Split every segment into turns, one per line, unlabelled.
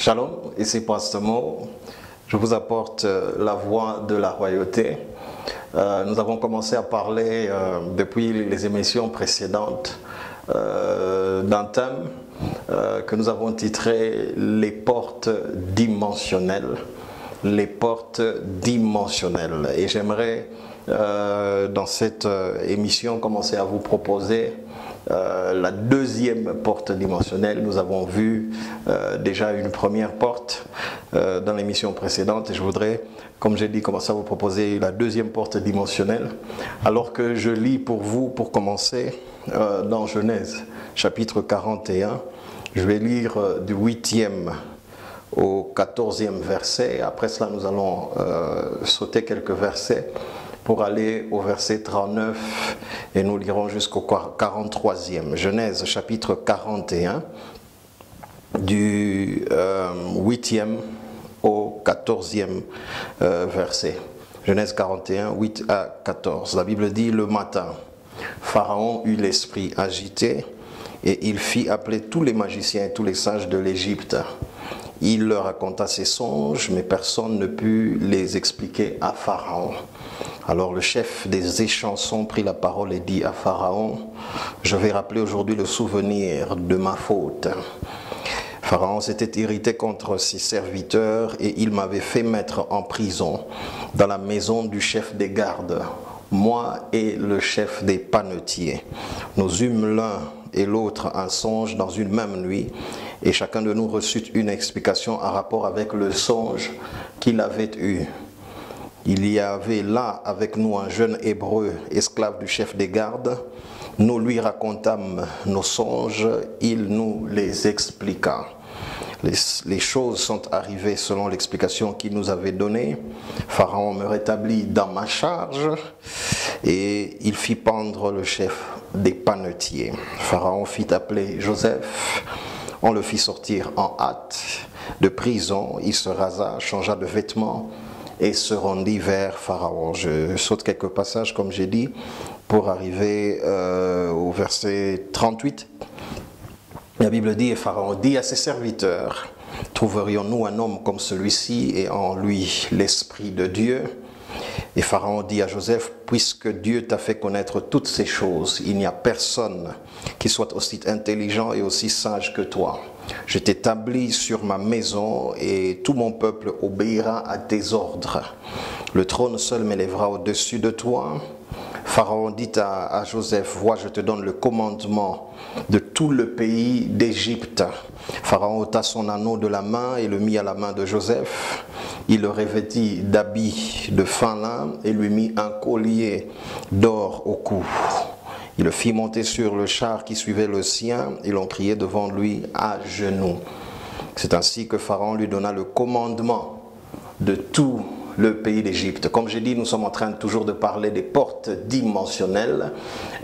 Shalom, ici Pasteur Mo. Je vous apporte la voix de la royauté. Nous avons commencé à parler depuis les émissions précédentes d'un thème que nous avons titré les portes dimensionnelles. Les portes dimensionnelles. Et j'aimerais dans cette émission commencer à vous proposer la deuxième porte dimensionnelle. Nous avons vu déjà une première porte dans l'émission précédente et je voudrais, comme j'ai dit, commencer à vous proposer la deuxième porte dimensionnelle, alors que je lis pour vous, pour commencer, dans Genèse chapitre 41. Je vais lire du 8e au 14e verset. Après cela, nous allons sauter quelques versets pour aller au verset 39 et nous lirons jusqu'au 43e. Genèse chapitre 41 du 8e au 14e verset. Genèse 41, 8 à 14. La Bible dit: le matin, Pharaon eut l'esprit agité et il fit appeler tous les magiciens et tous les sages de l'Égypte. Il leur raconta ses songes, mais personne ne put les expliquer à Pharaon. Alors le chef des échansons prit la parole et dit à Pharaon: je vais rappeler aujourd'hui le souvenir de ma faute. Pharaon s'était irrité contre ses serviteurs et il m'avait fait mettre en prison dans la maison du chef des gardes, moi et le chef des panetiers. Nous eûmes l'un et l'autre un songe dans une même nuit, et chacun de nous reçut une explication en rapport avec le songe qu'il avait eu. Il y avait là avec nous un jeune hébreu, esclave du chef des gardes. Nous lui racontâmes nos songes, il nous les expliqua. Les choses sont arrivées selon l'explication qu'il nous avait donnée. Pharaon me rétablit dans ma charge et il fit pendre le chef des panetiers. Pharaon fit appeler Joseph. On le fit sortir en hâte de prison. Il se rasa, changea de vêtements et se rendit vers Pharaon. Je saute quelques passages, comme j'ai dit, pour arriver au verset 38. La Bible dit: et Pharaon dit à ses serviteurs: trouverions-nous un homme comme celui-ci et en lui l'esprit de Dieu? Et Pharaon dit à Joseph: puisque Dieu t'a fait connaître toutes ces choses, il n'y a personne qui soit aussi intelligent et aussi sage que toi. Je t'établis sur ma maison et tout mon peuple obéira à tes ordres. Le trône seul m'élèvera au-dessus de toi. Pharaon dit à Joseph: vois, je te donne le commandement de tout le pays d'Égypte. Pharaon ôta son anneau de la main et le mit à la main de Joseph. Il le revêtit d'habits de fin lin et lui mit un collier d'or au cou. Il le fit monter sur le char qui suivait le sien et l'on criait devant lui à genoux. C'est ainsi que Pharaon lui donna le commandement de tout le pays d'Égypte. Comme j'ai dit, nous sommes en train toujours de parler des portes dimensionnelles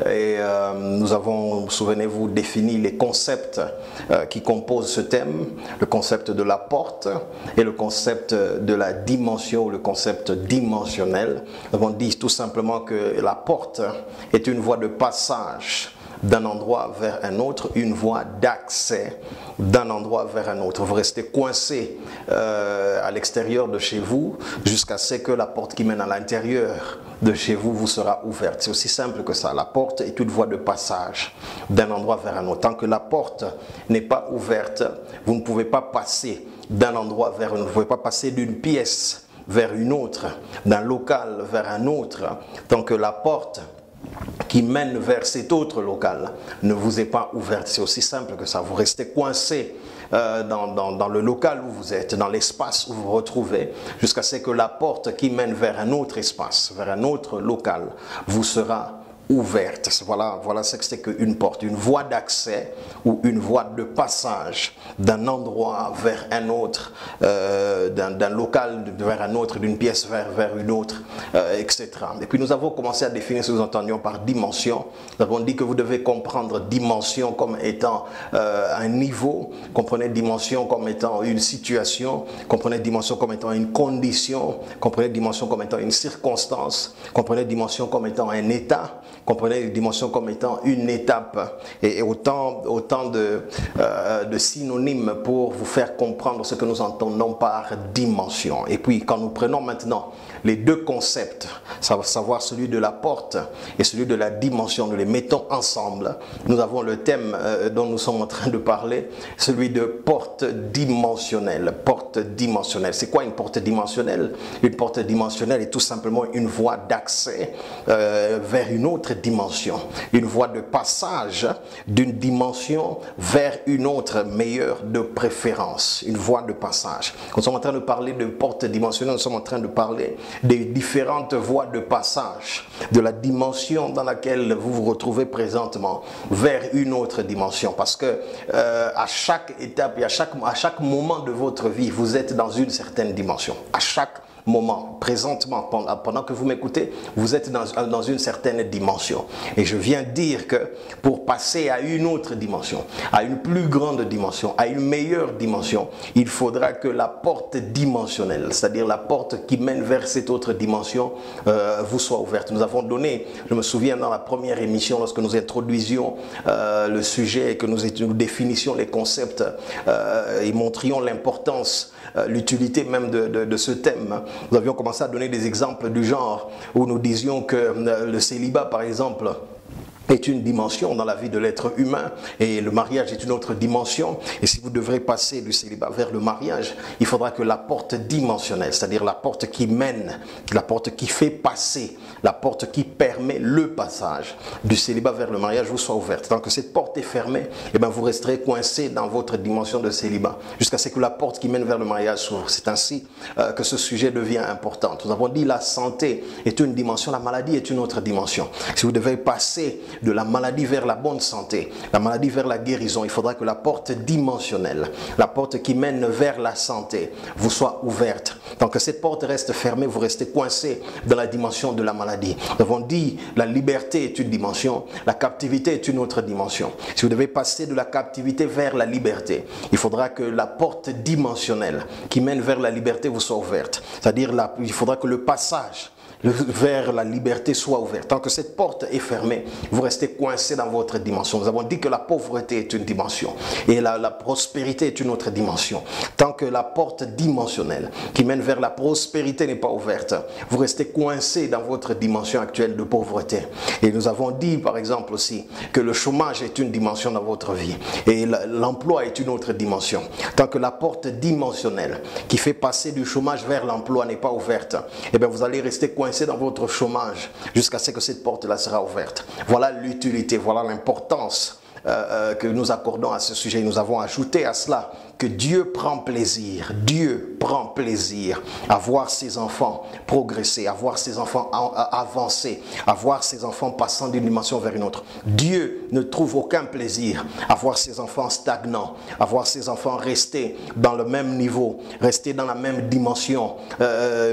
et nous avons, souvenez-vous, défini les concepts qui composent ce thème, le concept de la porte et le concept de la dimension, le concept dimensionnel. Nous avons dit tout simplement que la porte est une voie de passage d'un endroit vers un autre, une voie d'accès d'un endroit vers un autre. Vous restez coincé à l'extérieur de chez vous jusqu'à ce que la porte qui mène à l'intérieur de chez vous vous sera ouverte. C'est aussi simple que ça. La porte est une voie de passage d'un endroit vers un autre. Tant que la porte n'est pas ouverte, vous ne pouvez pas passer d'un endroit vers un autre. Vous ne pouvez pas passer d'une pièce vers une autre, d'un local vers un autre, tant que la porte qui mène vers cet autre local ne vous est pas ouverte. C'est aussi simple que ça. Vous restez coincé dans le local où vous êtes, dans l'espace où vous vous retrouvez, jusqu'à ce que la porte qui mène vers un autre espace, vers un autre local, vous sera ouverte. Voilà ce que c'est qu'une porte, une voie d'accès ou une voie de passage d'un endroit vers un autre, d'un local vers un autre, d'une pièce vers une autre, etc. Et puis nous avons commencé à définir ce que nous entendions par dimension. Nous avons dit que vous devez comprendre dimension comme étant un niveau, comprenez dimension comme étant une situation, comprenez dimension comme étant une condition, comprenez dimension comme étant une circonstance, comprenez dimension comme étant un état, Comprenez les dimensions comme étant une étape et autant de synonymes pour vous faire comprendre ce que nous entendons par dimension. Et puis quand nous prenons maintenant les deux concepts, savoir celui de la porte et celui de la dimension, nous les mettons ensemble, nous avons le thème dont nous sommes en train de parler, celui de porte dimensionnelle. Porte dimensionnelle. C'est quoi une porte dimensionnelle? Une porte dimensionnelle est tout simplement une voie d'accès vers une autre dimension, une voie de passage d'une dimension vers une autre meilleure de préférence, une voie de passage. Quand nous sommes en train de parler de porte dimensionnelle, nous sommes en train de parler des différentes voies de passage de la dimension dans laquelle vous vous retrouvez présentement vers une autre dimension, parce que à chaque étape et à chaque moment de votre vie, vous êtes dans une certaine dimension. À chaque moment, présentement, pendant que vous m'écoutez, vous êtes dans une certaine dimension. Et je viens dire que pour passer à une autre dimension, à une plus grande dimension, à une meilleure dimension, il faudra que la porte dimensionnelle, c'est-à-dire la porte qui mène vers cette autre dimension, vous soit ouverte. Nous avons donné, je me souviens dans la première émission, lorsque nous introduisions le sujet et que nous définissions les concepts et montrions l'importance, l'utilité même de ce thème. Nous avions commencé à donner des exemples du genre où nous disions que le célibat, par exemple, est une dimension dans la vie de l'être humain et le mariage est une autre dimension. Et si vous devrez passer du célibat vers le mariage, il faudra que la porte dimensionnelle, c'est-à-dire la porte qui mène, la porte qui fait passer, la porte qui permet le passage du célibat vers le mariage vous soit ouverte. Tant que cette porte est fermée, eh bien vous resterez coincé dans votre dimension de célibat jusqu'à ce que la porte qui mène vers le mariage s'ouvre. C'est ainsi que ce sujet devient important. Nous avons dit la santé est une dimension, la maladie est une autre dimension. Si vous devez passer de la maladie vers la bonne santé, la maladie vers la guérison, il faudra que la porte dimensionnelle, la porte qui mène vers la santé, vous soit ouverte. Tant que cette porte reste fermée, vous restez coincé dans la dimension de la maladie. Nous avons dit la liberté est une dimension, la captivité est une autre dimension. Si vous devez passer de la captivité vers la liberté, il faudra que la porte dimensionnelle qui mène vers la liberté vous soit ouverte. C'est-à-dire il faudra que le passage vers la liberté soit ouverte. Tant que cette porte est fermée, vous restez coincé dans votre dimension. Nous avons dit que la pauvreté est une dimension et la prospérité est une autre dimension. Tant que la porte dimensionnelle qui mène vers la prospérité n'est pas ouverte, vous restez coincé dans votre dimension actuelle de pauvreté. Et nous avons dit par exemple aussi que le chômage est une dimension dans votre vie et l'emploi est une autre dimension. Tant que la porte dimensionnelle qui fait passer du chômage vers l'emploi n'est pas ouverte, eh bien vous allez rester coincé dans votre chômage jusqu'à ce que cette porte-là sera ouverte. Voilà l'utilité, voilà l'importance que nous accordons à ce sujet. Nous avons ajouté à cela que Dieu prend plaisir à voir ses enfants progresser, à voir ses enfants avancer, à voir ses enfants passant d'une dimension vers une autre. Dieu ne trouve aucun plaisir à voir ses enfants stagnants, à voir ses enfants rester dans le même niveau, rester dans la même dimension,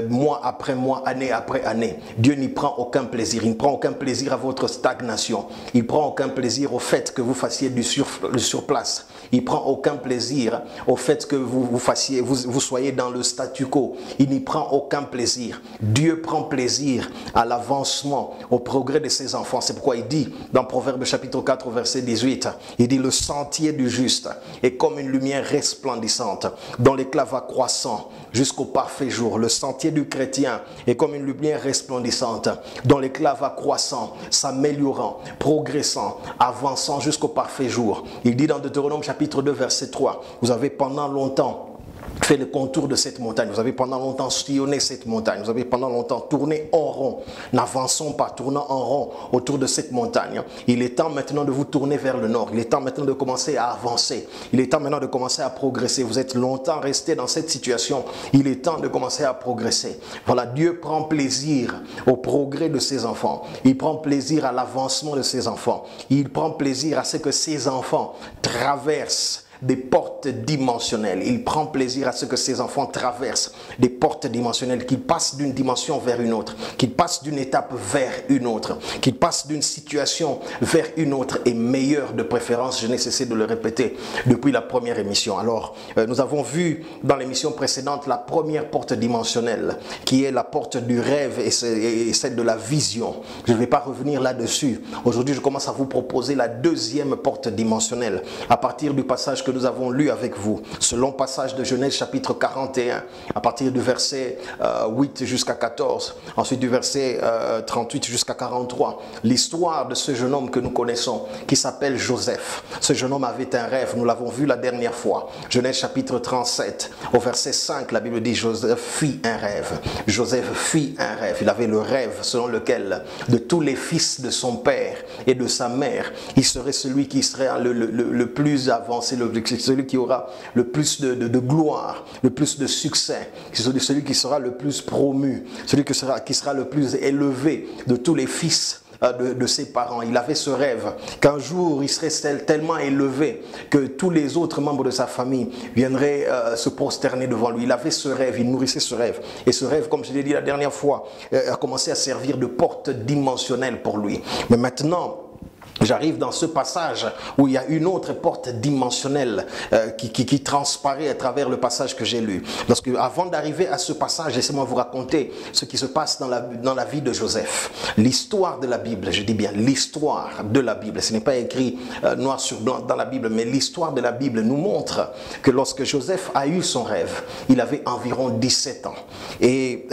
mois après mois, année après année. Dieu n'y prend aucun plaisir. Il ne prend aucun plaisir à votre stagnation. Il ne prend aucun plaisir au fait que vous fassiez du surplace. Il ne prend aucun plaisir au fait que vous soyez dans le statu quo. Il n'y prend aucun plaisir. Dieu prend plaisir à l'avancement, au progrès de ses enfants. C'est pourquoi il dit dans Proverbe chapitre 4 verset 18, il dit le sentier du juste est comme une lumière resplendissante dont l'éclat va croissant jusqu'au parfait jour. Le sentier du chrétien est comme une lumière resplendissante dont l'éclat va croissant, s'améliorant, progressant, avançant jusqu'au parfait jour. Il dit dans Deutéronome chapitre 2 verset 3, vous avez pendant longtemps fait le contour de cette montagne, vous avez pendant longtemps sillonné cette montagne, vous avez pendant longtemps tourné en rond. N'avançons pas, tournant en rond autour de cette montagne. Il est temps maintenant de vous tourner vers le nord, il est temps maintenant de commencer à avancer, il est temps maintenant de commencer à progresser. Vous êtes longtemps resté dans cette situation, il est temps de commencer à progresser. Voilà, Dieu prend plaisir au progrès de ses enfants, il prend plaisir à l'avancement de ses enfants, il prend plaisir à ce que ses enfants traversent des portes dimensionnelles. Il prend plaisir à ce que ses enfants traversent des portes dimensionnelles, qu'ils passent d'une dimension vers une autre, qu'ils passent d'une étape vers une autre, qu'ils passent d'une situation vers une autre et meilleure de préférence. Je n'ai cessé de le répéter depuis la première émission. Alors, nous avons vu dans l'émission précédente la première porte dimensionnelle, qui est la porte du rêve et celle de la vision. Je ne vais pas revenir là-dessus. Aujourd'hui, je commence à vous proposer la deuxième porte dimensionnelle à partir du passage que nous avons lu avec vous. Ce long passage de Genèse chapitre 41, à partir du verset 8 jusqu'à 14, ensuite du verset 38 jusqu'à 43. L'histoire de ce jeune homme que nous connaissons, qui s'appelle Joseph. Ce jeune homme avait un rêve, nous l'avons vu la dernière fois. Genèse chapitre 37, au verset 5, la Bible dit Joseph fit un rêve. Joseph fit un rêve. Il avait le rêve selon lequel de tous les fils de son père et de sa mère, il serait celui qui serait le plus avancé, celui qui aura le plus de gloire, le plus de succès, celui qui sera le plus promu, celui qui sera le plus élevé de tous les fils de ses parents. Il avait ce rêve qu'un jour il serait tellement élevé que tous les autres membres de sa famille viendraient se prosterner devant lui. Il avait ce rêve, il nourrissait ce rêve. Et ce rêve, comme je l'ai dit la dernière fois, a commencé à servir de porte dimensionnelle pour lui. Mais maintenant, j'arrive dans ce passage où il y a une autre porte dimensionnelle qui transparaît à travers le passage que j'ai lu. Parce que avant d'arriver à ce passage, laissez-moi vous raconter ce qui se passe dans la vie de Joseph. L'histoire de la Bible, je dis bien l'histoire de la Bible. Ce n'est pas écrit noir sur blanc dans la Bible, mais l'histoire de la Bible nous montre que lorsque Joseph a eu son rêve, il avait environ 17 ans. Et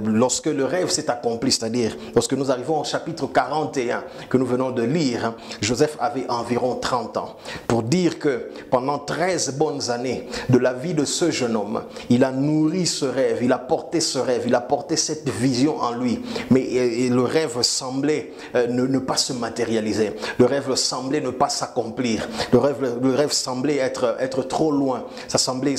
lorsque le rêve s'est accompli, c'est-à-dire lorsque nous arrivons au chapitre 41 que nous venons de lire, Joseph avait environ 30 ans. Pour dire que pendant 13 bonnes années de la vie de ce jeune homme, il a nourri ce rêve, il a porté ce rêve, il a porté cette vision en lui. Mais le rêve semblait ne pas se matérialiser. Le rêve semblait ne pas s'accomplir. Le rêve semblait être trop loin. Ça semblait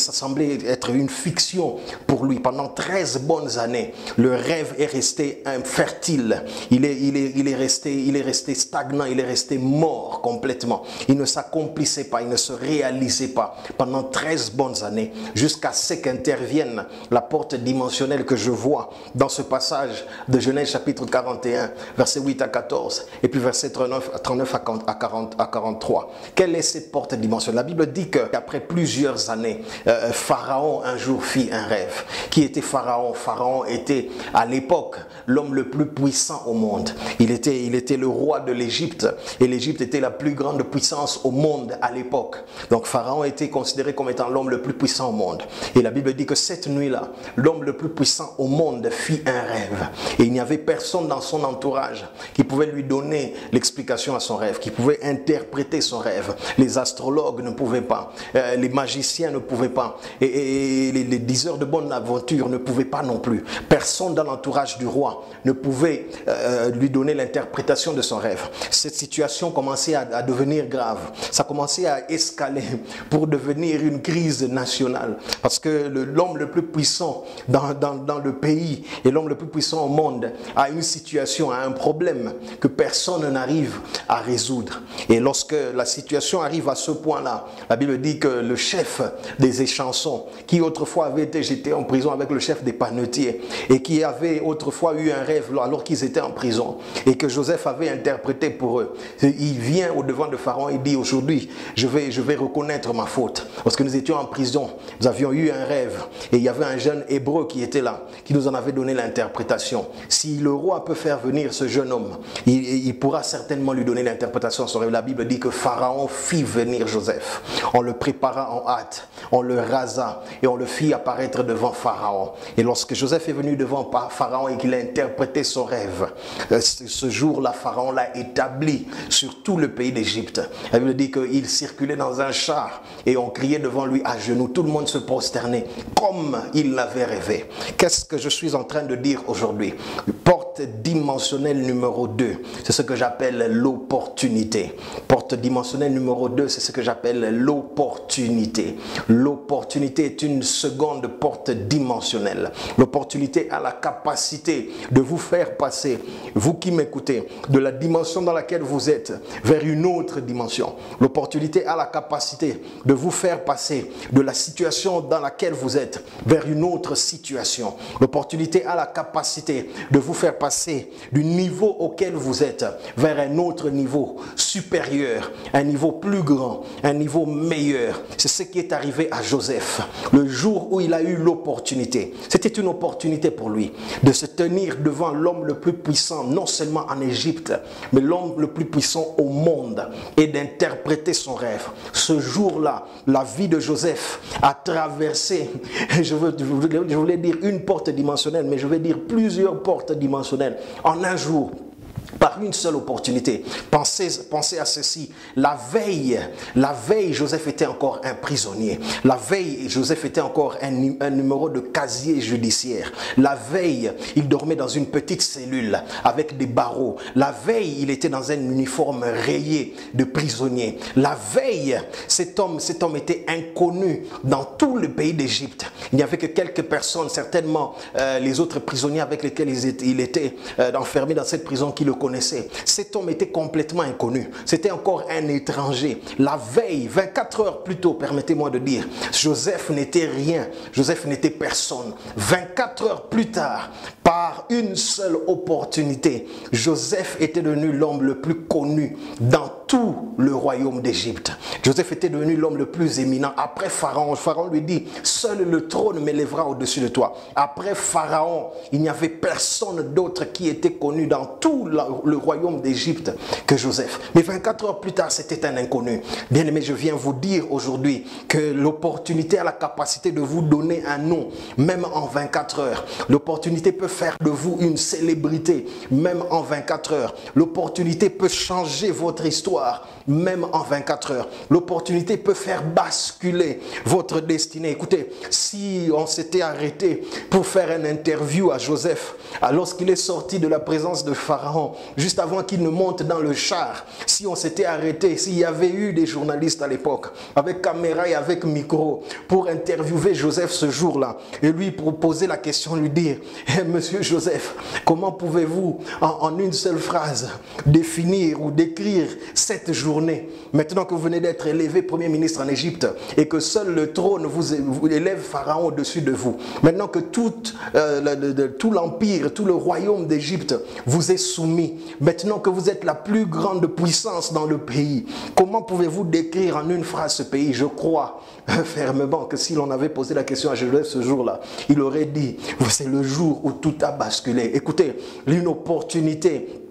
être une fiction pour lui. Pendant 13 bonnes années, le rêve est resté infertile. Il est resté stagnant, il est resté mort complètement. Il ne s'accomplissait pas, il ne se réalisait pas pendant 13 bonnes années, jusqu'à ce qu'intervienne la porte dimensionnelle que je vois dans ce passage de Genèse chapitre 41, verset 8 à 14, et puis verset 39 à 43. Quelle est cette porte dimensionnelle? La Bible dit qu'après plusieurs années, Pharaon un jour fit un rêve. Qui était Pharaon? Pharaon était à l'époque l'homme le plus puissant au monde. Il était le roi de l'Égypte. Et l'Égypte était la plus grande puissance au monde à l'époque. Donc Pharaon était considéré comme étant l'homme le plus puissant au monde. Et la Bible dit que cette nuit-là, l'homme le plus puissant au monde fit un rêve. Et il n'y avait personne dans son entourage qui pouvait lui donner l'explication à son rêve, qui pouvait interpréter son rêve. Les astrologues ne pouvaient pas, les magiciens ne pouvaient pas, et les diseurs de bonne aventure ne pouvaient pas non plus. Personne dans l'entourage du roi ne pouvait lui donner l'interprétation de son rêve. Cette situation commençait à devenir grave. Ça commençait à escaler pour devenir une crise nationale. Parce que l'homme le plus puissant dans le pays et l'homme le plus puissant au monde a une situation, a un problème que personne n'arrive à résoudre. Et lorsque la situation arrive à ce point-là, la Bible dit que le chef des échansons, qui autrefois avait été jeté en prison avec le chef des panetiers et qui avait autrefois eu un rêve alors qu'ils étaient en prison et que Joseph avait interprété pour eux, il vient au devant de Pharaon et dit: aujourd'hui je vais reconnaître ma faute. Parce que nous étions en prison, nous avions eu un rêve et il y avait un jeune hébreu qui était là, qui nous en avait donné l'interprétation. Si le roi peut faire venir ce jeune homme, il pourra certainement lui donner l'interprétation de son rêve. La Bible dit que Pharaon fit venir Joseph. On le prépara en hâte, on le rasa et on le fit apparaître devant Pharaon. Et lorsque Joseph est venu devant Pharaon et qu'il a interprété son rêve, ce jour-là, Pharaon l'a établi sur tout le pays d'Égypte. La Bible dit qu'il circulait dans un char et on criait devant lui à genoux. Tout le monde se prosternait comme il l'avait rêvé. Qu'est-ce que je suis en train de dire aujourd'hui? Porte dimensionnelle numéro 2, c'est ce que j'appelle l'opportunité. Porte dimensionnelle numéro 2, c'est ce que j'appelle l'opportunité. L'opportunité est une seconde porte dimensionnelle. L'opportunité a la capacité de vous faire passer, vous qui m'écoutez, de la dimension dans laquelle vous êtes vers une autre dimension. L'opportunité a la capacité de vous faire passer de la situation dans laquelle vous êtes vers une autre situation. L'opportunité a la capacité de vous faire passer du niveau auquel vous êtes vers un autre niveau supérieur, un niveau plus grand, un niveau meilleur. C'est ce qui est arrivé à Joseph le jour où il a eu l'opportunité. C'était une opportunité pour lui de se tenir devant l'homme le plus puissant, non seulement en Égypte, mais l'homme le plus puissant au monde, et d'interpréter son rêve. Ce jour-là, la vie de Joseph a traversé, je voulais dire une porte dimensionnelle, mais je vais dire plusieurs portes dimensionnelles en un jour. Par une seule opportunité. Pensez à ceci. La veille, Joseph était encore un prisonnier. La veille, Joseph était encore un numéro de casier judiciaire. La veille, il dormait dans une petite cellule avec des barreaux. La veille, il était dans un uniforme rayé de prisonnier. La veille, cet homme était inconnu dans tout le pays d'Égypte. Il n'y avait que quelques personnes, certainement les autres prisonniers avec lesquels il était enfermé dans cette prison qui le connaissait. Cet homme était complètement inconnu. C'était encore un étranger. La veille, 24 heures plus tôt, permettez-moi de dire, Joseph n'était rien. Joseph n'était personne. 24 heures plus tard, par une seule opportunité, Joseph était devenu l'homme le plus connu dans tout le royaume d'Égypte. Joseph était devenu l'homme le plus éminent. Après Pharaon, Pharaon lui dit, seul le trône m'élèvera au-dessus de toi. Après Pharaon, il n'y avait personne d'autre qui était connu dans tout le royaume d'Égypte que Joseph. Mais 24 heures plus tard, c'était un inconnu. Bien aimé, je viens vous dire aujourd'hui que l'opportunité a la capacité de vous donner un nom, même en 24 heures. L'opportunité peut faire de vous une célébrité, même en 24 heures. L'opportunité peut changer votre histoire, même en 24 heures. L'opportunité peut faire basculer votre destinée. Écoutez, si on s'était arrêté pour faire une interview à Joseph, lorsqu'il est sorti de la présence de Pharaon, juste avant qu'il ne monte dans le char, si on s'était arrêté, s'il y avait eu des journalistes à l'époque, avec caméra et avec micro, pour interviewer Joseph ce jour-là, et lui proposer la question, lui dire, Monsieur Joseph, comment pouvez-vous, en une seule phrase, définir ou décrire cette journée, maintenant que vous venez d'être élevé Premier ministre en Égypte, et que seul le trône vous élève Pharaon au-dessus de vous, maintenant que tout l'empire, tout le royaume d'Égypte vous est soumis, maintenant que vous êtes la plus grande puissance dans le pays, comment pouvez-vous décrire en une phrase ce pays? Je crois fermement que si l'on avait posé la question à Joseph ce jour-là, il aurait dit, c'est le jour où tout a basculé. Écoutez, une opportunité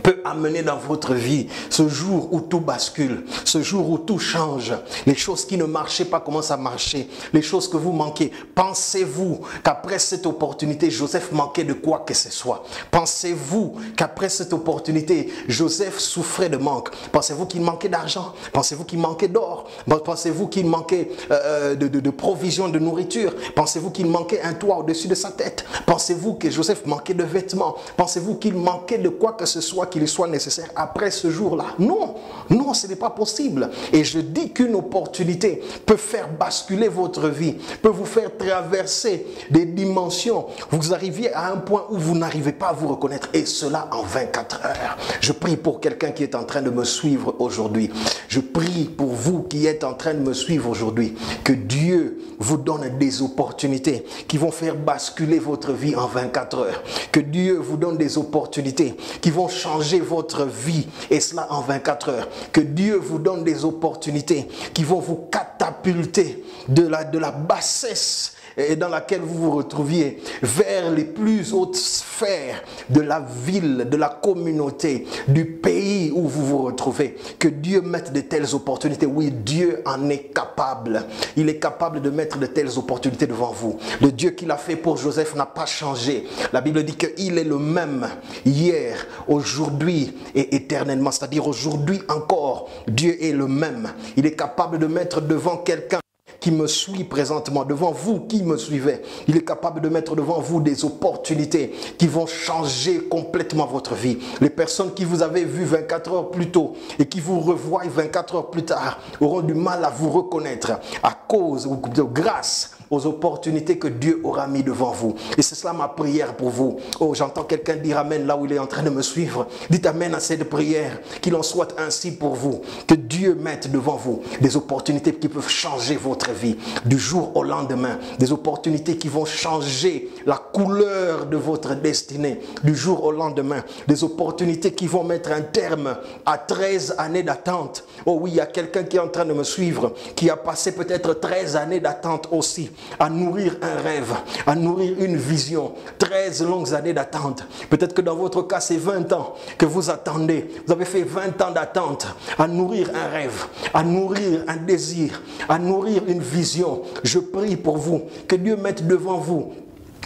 peut amener dans votre vie ce jour où tout bascule, ce jour où tout change, les choses qui ne marchaient pas commencent à marcher, les choses que vous manquez. Pensez-vous qu'après cette opportunité, Joseph manquait de quoi que ce soit? Pensez-vous qu'après cette opportunité, Joseph souffrait de manque? Pensez-vous qu'il manquait d'argent? Pensez-vous qu'il manquait d'or? Pensez-vous qu'il manquait de provisions de nourriture? Pensez-vous qu'il manquait un toit au-dessus de sa tête? Pensez-vous que Joseph manquait de vêtements? Pensez-vous qu'il manquait de quoi que ce soit qu'il soit nécessaire après ce jour-là? Non, non, ce n'est pas possible. Et je dis qu'une opportunité peut faire basculer votre vie, peut vous faire traverser des dimensions. Vous arriviez à un point où vous n'arrivez pas à vous reconnaître, et cela en 24 heures. Je prie pour quelqu'un qui est en train de me suivre aujourd'hui. Je prie pour vous qui êtes en train de me suivre aujourd'hui, que Dieu vous donne des opportunités qui vont faire basculer votre vie en 24 heures. Que Dieu vous donne des opportunités qui vont changer votre vie, et cela en 24 heures. Que Dieu vous donne des opportunités qui vont vous catapulter de la bassesse et dans laquelle vous vous retrouviez vers les plus hautes sphères de la ville, de la communauté, du pays où vous vous retrouvez. Que Dieu mette de telles opportunités. Oui, Dieu en est capable. Il est capable de mettre de telles opportunités devant vous. Le Dieu qu'il a fait pour Joseph n'a pas changé. La Bible dit qu'il est le même hier, aujourd'hui et éternellement. C'est-à-dire aujourd'hui encore, Dieu est le même. Il est capable de mettre devant quelqu'un qui me suit présentement, devant vous qui me suivez, il est capable de mettre devant vous des opportunités qui vont changer complètement votre vie. Les personnes qui vous avez vues 24 heures plus tôt et qui vous revoient 24 heures plus tard auront du mal à vous reconnaître à cause ou grâce aux opportunités que Dieu aura mis devant vous. Et c'est cela ma prière pour vous. Oh, j'entends quelqu'un dire amen là où il est en train de me suivre. Dites amen à cette prière. Qu'il en soit ainsi pour vous. Que Dieu mette devant vous des opportunités qui peuvent changer votre vie du jour au lendemain. Des opportunités qui vont changer la couleur de votre destinée du jour au lendemain. Des opportunités qui vont mettre un terme à 13 années d'attente. Oh oui, il y a quelqu'un qui est en train de me suivre, qui a passé peut-être 13 années d'attente aussi, à nourrir un rêve, à nourrir une vision. 13 longues années d'attente. Peut-être que dans votre cas, c'est 20 ans que vous attendez. Vous avez fait 20 ans d'attente à nourrir un rêve, à nourrir un désir, à nourrir une vision. Je prie pour vous, que Dieu mette devant vous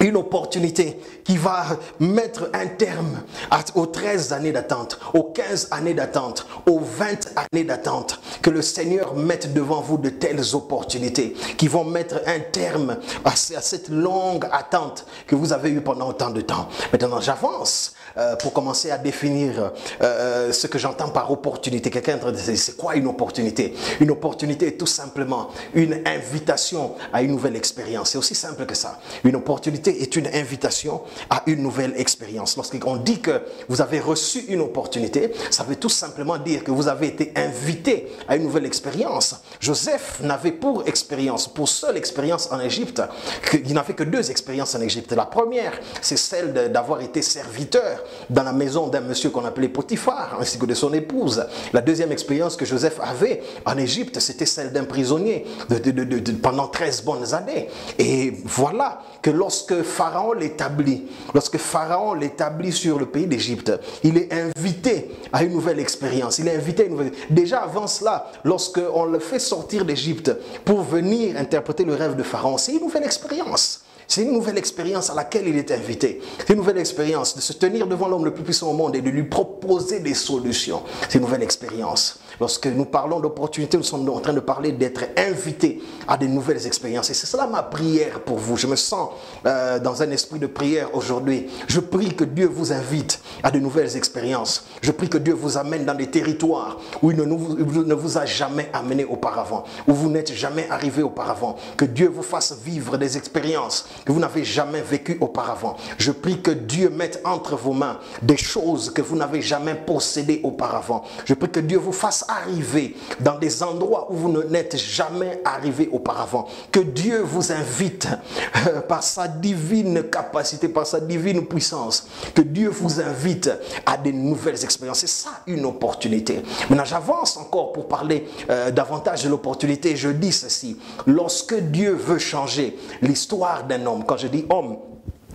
une opportunité qui va mettre un terme aux 13 années d'attente, aux 15 années d'attente, aux 20 années d'attente. Que le Seigneur mette devant vous de telles opportunités qui vont mettre un terme à cette longue attente que vous avez eue pendant autant de temps. Maintenant, j'avance pour commencer à définir ce que j'entends par opportunité. Quelqu'un est en train de dire, c'est quoi une opportunité? Une opportunité est tout simplement une invitation à une nouvelle expérience. C'est aussi simple que ça. Une opportunité est une invitation à une nouvelle expérience. Lorsqu'on dit que vous avez reçu une opportunité, ça veut tout simplement dire que vous avez été invité à une nouvelle expérience. Joseph n'avait pour seule expérience en Égypte, il n'avait que 2 expériences en Égypte. La première, c'est celle d'avoir été serviteur dans la maison d'un monsieur qu'on appelait Potiphar, ainsi que de son épouse. La deuxième expérience que Joseph avait en Égypte, c'était celle d'un prisonnier pendant 13 bonnes années. Et voilà que lorsque Pharaon l'établit sur le pays d'Égypte, il est invité à une nouvelle expérience. Déjà avant cela, lorsqu'on le fait sortir d'Égypte pour venir interpréter le rêve de Pharaon, c'est une nouvelle expérience. C'est une nouvelle expérience à laquelle il est invité. C'est une nouvelle expérience de se tenir devant l'homme le plus puissant au monde et de lui proposer des solutions. C'est une nouvelle expérience. Lorsque nous parlons d'opportunités, nous sommes en train de parler d'être invités à de nouvelles expériences. Et c'est cela ma prière pour vous. Je me sens dans un esprit de prière aujourd'hui. Je prie que Dieu vous invite à de nouvelles expériences. Je prie que Dieu vous amène dans des territoires où il ne vous a jamais amené auparavant, où vous n'êtes jamais arrivé auparavant. Que Dieu vous fasse vivre des expériences que vous n'avez jamais vécues auparavant. Je prie que Dieu mette entre vos mains des choses que vous n'avez jamais possédées auparavant. Je prie que Dieu vous fasse arriver dans des endroits où vous n'êtes jamais arrivé auparavant. Que Dieu vous invite par sa divine capacité, par sa divine puissance. Que Dieu vous invite à de nouvelles expériences. C'est ça une opportunité. Maintenant, j'avance encore pour parler davantage de l'opportunité. Je dis ceci. Lorsque Dieu veut changer l'histoire d'un homme, quand je dis homme,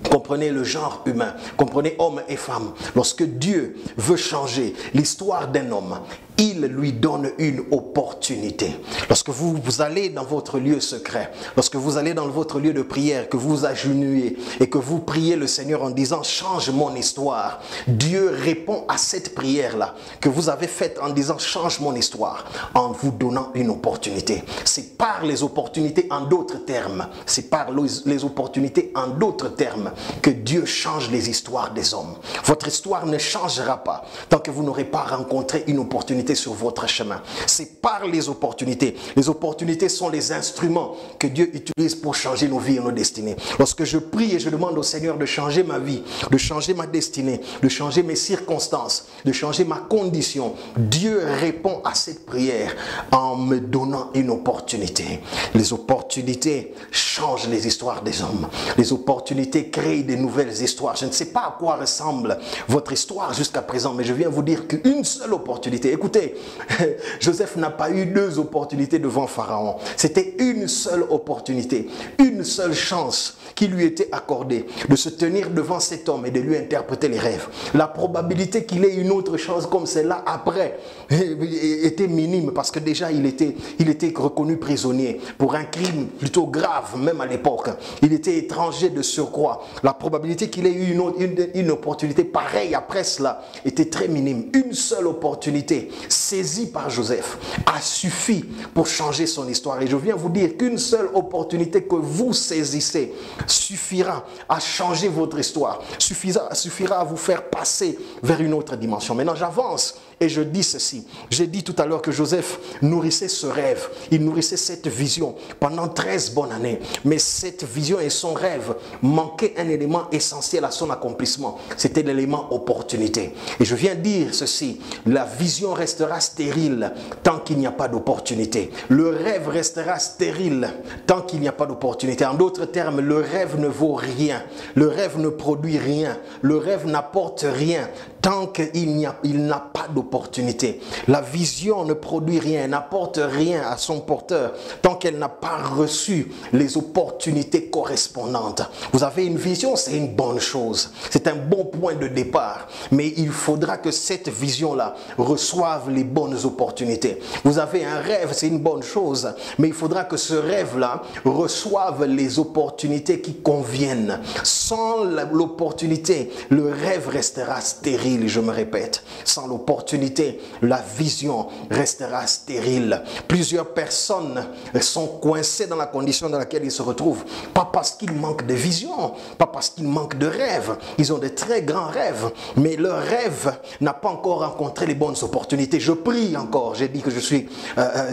comprenez le genre humain, comprenez homme et femme. Lorsque Dieu veut changer l'histoire d'un homme, il lui donne une opportunité. Lorsque vous allez dans votre lieu secret, lorsque vous allez dans votre lieu de prière, que vous vous agenouillez et que vous priez le Seigneur en disant « change mon histoire », Dieu répond à cette prière-là que vous avez faite en disant « change mon histoire » en vous donnant une opportunité. C'est par les opportunités en d'autres termes, c'est par les opportunités en d'autres termes que Dieu change les histoires des hommes. Votre histoire ne changera pas tant que vous n'aurez pas rencontré une opportunité sur votre chemin. C'est par les opportunités. Les opportunités sont les instruments que Dieu utilise pour changer nos vies et nos destinées. Lorsque je prie et je demande au Seigneur de changer ma vie, de changer ma destinée, de changer mes circonstances, de changer ma condition, Dieu répond à cette prière en me donnant une opportunité. Les opportunités changent les histoires des hommes. Les opportunités créent de nouvelles histoires. Je ne sais pas à quoi ressemble votre histoire jusqu'à présent, mais je viens vous dire qu'une seule opportunité. Écoutez, Joseph n'a pas eu 2 opportunités devant Pharaon. C'était une seule opportunité, une seule chance qui lui était accordée de se tenir devant cet homme et de lui interpréter les rêves. La probabilité qu'il ait une autre chance comme celle-là après était minime parce que déjà il était reconnu prisonnier pour un crime plutôt grave même à l'époque. Il était étranger de surcroît. La probabilité qu'il ait eu une opportunité pareille après cela était très minime. Une seule opportunité saisie par Joseph a suffi pour changer son histoire. Et je viens vous dire qu'une seule opportunité que vous saisissez suffira à changer votre histoire, suffira à vous faire passer vers une autre dimension. Maintenant, j'avance Et je dis ceci. J'ai dit tout à l'heure que Joseph nourrissait ce rêve. Il nourrissait cette vision pendant 13 bonnes années. Mais cette vision et son rêve manquaient un élément essentiel à son accomplissement. C'était l'élément opportunité. Et je viens dire ceci. La vision restera stérile tant qu'il n'y a pas d'opportunité. Le rêve restera stérile tant qu'il n'y a pas d'opportunité. En d'autres termes, le rêve ne vaut rien. Le rêve ne produit rien. Le rêve n'apporte rien tant qu'il n'a pas d'opportunité. La vision ne produit rien, n'apporte rien à son porteur tant qu'elle n'a pas reçu les opportunités correspondantes. Vous avez une vision, c'est une bonne chose. C'est un bon point de départ. Mais il faudra que cette vision-là reçoive les bonnes opportunités. Vous avez un rêve, c'est une bonne chose. Mais il faudra que ce rêve-là reçoive les opportunités qui conviennent. Sans l'opportunité, le rêve restera stérile. Je me répète, sans l'opportunité, la vision restera stérile. Plusieurs personnes sont coincées dans la condition dans laquelle ils se retrouvent, pas parce qu'ils manquent de vision, pas parce qu'ils manquent de rêve. Ils ont de très grands rêves, mais leur rêve n'a pas encore rencontré les bonnes opportunités. Je prie encore, j'ai dit que je suis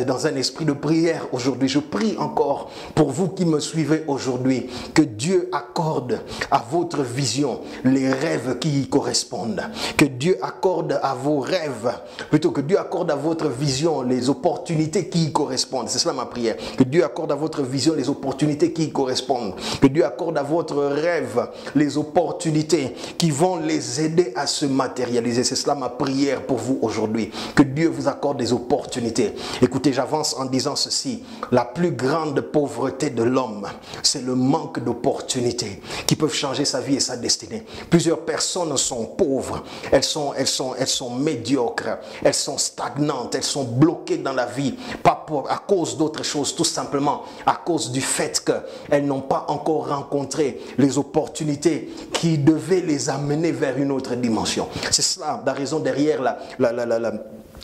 dans un esprit de prière aujourd'hui. Je prie encore pour vous qui me suivez aujourd'hui, que Dieu accorde à votre vision les rêves qui y correspondent. Que Dieu accorde à vos rêves, plutôt que Dieu accorde à votre vision les opportunités qui y correspondent. C'est cela ma prière. Que Dieu accorde à votre vision les opportunités qui y correspondent. Que Dieu accorde à votre rêve les opportunités qui vont les aider à se matérialiser. C'est cela ma prière pour vous aujourd'hui. Que Dieu vous accorde des opportunités. Écoutez, j'avance en disant ceci. La plus grande pauvreté de l'homme, c'est le manque d'opportunités qui peuvent changer sa vie et sa destinée. Plusieurs personnes sont pauvres. Elles sont médiocres, elles sont stagnantes, elles sont bloquées dans la vie, pas à cause d'autre chose, tout simplement à cause du fait qu'elles n'ont pas encore rencontré les opportunités qui devaient les amener vers une autre dimension. C'est cela la raison derrière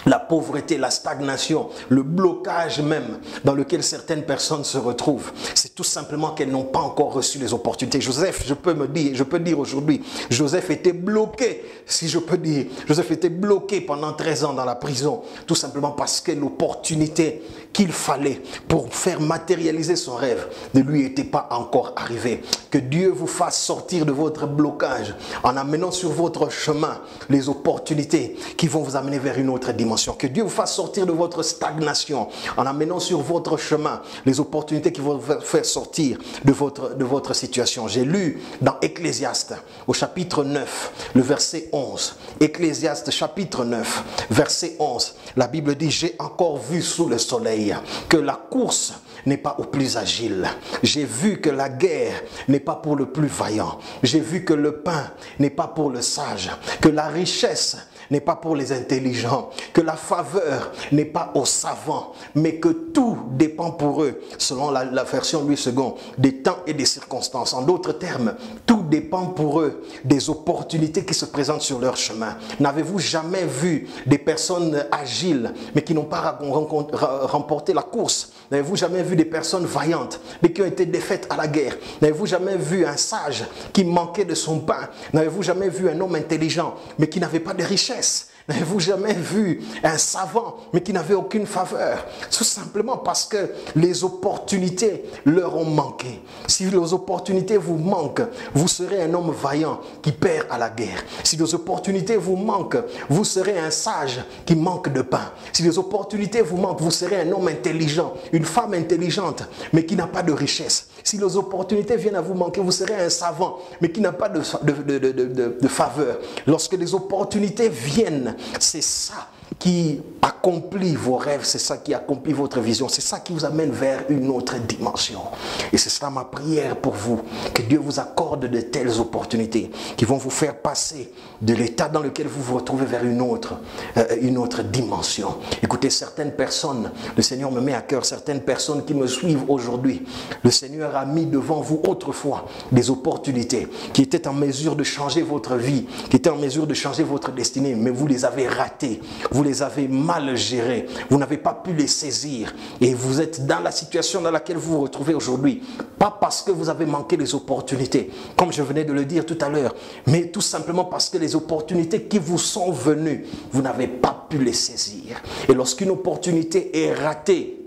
la pauvreté, la stagnation, le blocage même dans lequel certaines personnes se retrouvent. C'est tout simplement qu'elles n'ont pas encore reçu les opportunités. Joseph, je peux dire aujourd'hui, Joseph était bloqué, si je peux dire. Joseph était bloqué pendant 13 ans dans la prison, tout simplement parce que l'opportunité qu'il fallait pour faire matérialiser son rêve ne lui était pas encore arrivée. Que Dieu vous fasse sortir de votre blocage en amenant sur votre chemin les opportunités qui vont vous amener vers une autre dimension. Que Dieu vous fasse sortir de votre stagnation en amenant sur votre chemin les opportunités qui vont vous faire sortir de votre situation. J'ai lu dans Ecclésiaste au chapitre 9, le verset 11. Ecclésiaste chapitre 9, verset 11. La Bible dit: j'ai encore vu sous le soleil que la course n'est pas au plus agile. J'ai vu que la guerre n'est pas pour le plus vaillant. J'ai vu que le pain n'est pas pour le sage, que la richesse n'est pas pour les intelligents, que la faveur n'est pas aux savants, mais que tout dépend pour eux, selon la version Louis II, des temps et des circonstances. En d'autres termes, tout dépend pour eux des opportunités qui se présentent sur leur chemin. N'avez-vous jamais vu des personnes agiles, mais qui n'ont pas remporté la course? N'avez-vous jamais vu des personnes vaillantes, mais qui ont été défaites à la guerre? N'avez-vous jamais vu un sage qui manquait de son pain? N'avez-vous jamais vu un homme intelligent, mais qui n'avait pas de richesse? N'avez-vous jamais vu un savant, mais qui n'avait aucune faveur? Tout simplement parce que les opportunités leur ont manqué. Si les opportunités vous manquent, vous serez un homme vaillant qui perd à la guerre. Si les opportunités vous manquent, vous serez un sage qui manque de pain. Si les opportunités vous manquent, vous serez un homme intelligent, une femme intelligente, mais qui n'a pas de richesse. Si les opportunités viennent à vous manquer, vous serez un savant, mais qui n'a pas de faveur. Lorsque les opportunités viennent, c'est ça qui accomplit vos rêves, c'est ça qui accomplit votre vision, c'est ça qui vous amène vers une autre dimension. Et c'est cela ma prière pour vous, que Dieu vous accorde de telles opportunités qui vont vous faire passer de l'état dans lequel vous vous retrouvez vers une autre dimension. Écoutez, certaines personnes, le Seigneur me met à cœur, certaines personnes qui me suivent aujourd'hui, le Seigneur a mis devant vous autrefois des opportunités qui étaient en mesure de changer votre vie, qui étaient en mesure de changer votre destinée, mais vous les avez ratées. Vous vous les avez mal gérés, vous n'avez pas pu les saisir et vous êtes dans la situation dans laquelle vous vous retrouvez aujourd'hui. Pas parce que vous avez manqué les opportunités, comme je venais de le dire tout à l'heure, mais tout simplement parce que les opportunités qui vous sont venues, vous n'avez pas pu les saisir. Et lorsqu'une opportunité est ratée,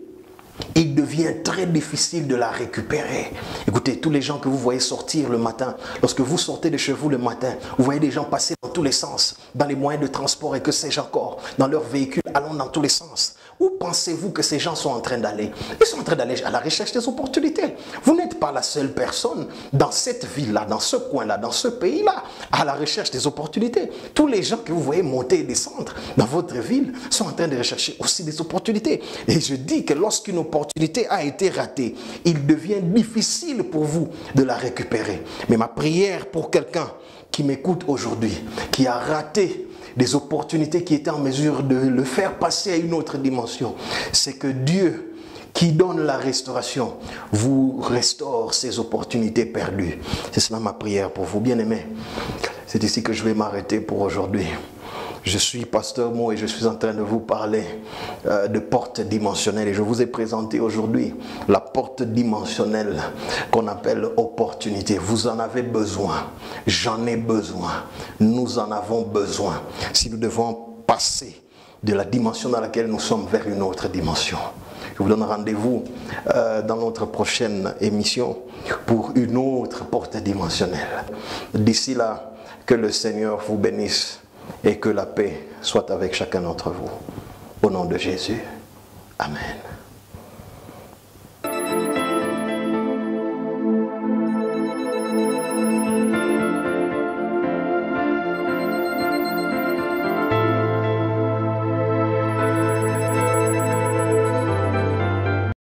il devient très difficile de la récupérer. Écoutez, tous les gens que vous voyez sortir le matin, lorsque vous sortez de chez vous le matin, vous voyez des gens passer dans tous les sens, dans les moyens de transport et que sais-je encore, dans leurs véhicules allant dans tous les sens. Où pensez-vous que ces gens sont en train d'aller? Ils sont en train d'aller à la recherche des opportunités. Vous n'êtes pas la seule personne dans cette ville-là, dans ce coin-là, dans ce pays-là, à la recherche des opportunités. Tous les gens que vous voyez monter et descendre dans votre ville sont en train de rechercher aussi des opportunités. Et je dis que lorsqu'une opportunité a été ratée, il devient difficile pour vous de la récupérer. Mais ma prière pour quelqu'un qui m'écoute aujourd'hui, qui a raté des opportunités qui étaient en mesure de le faire passer à une autre dimension, c'est que Dieu, qui donne la restauration, vous restaure ces opportunités perdues. C'est cela ma prière pour vous, bien-aimés. C'est ici que je vais m'arrêter pour aujourd'hui. Je suis Pasteur Mo et je suis en train de vous parler de porte dimensionnelle. Et je vous ai présenté aujourd'hui la porte dimensionnelle qu'on appelle opportunité. Vous en avez besoin. J'en ai besoin. Nous en avons besoin. Si nous devons passer de la dimension dans laquelle nous sommes vers une autre dimension. Je vous donne rendez-vous dans notre prochaine émission pour une autre porte dimensionnelle. D'ici là, que le Seigneur vous bénisse. Et que la paix soit avec chacun d'entre vous. Au nom de Jésus. Amen.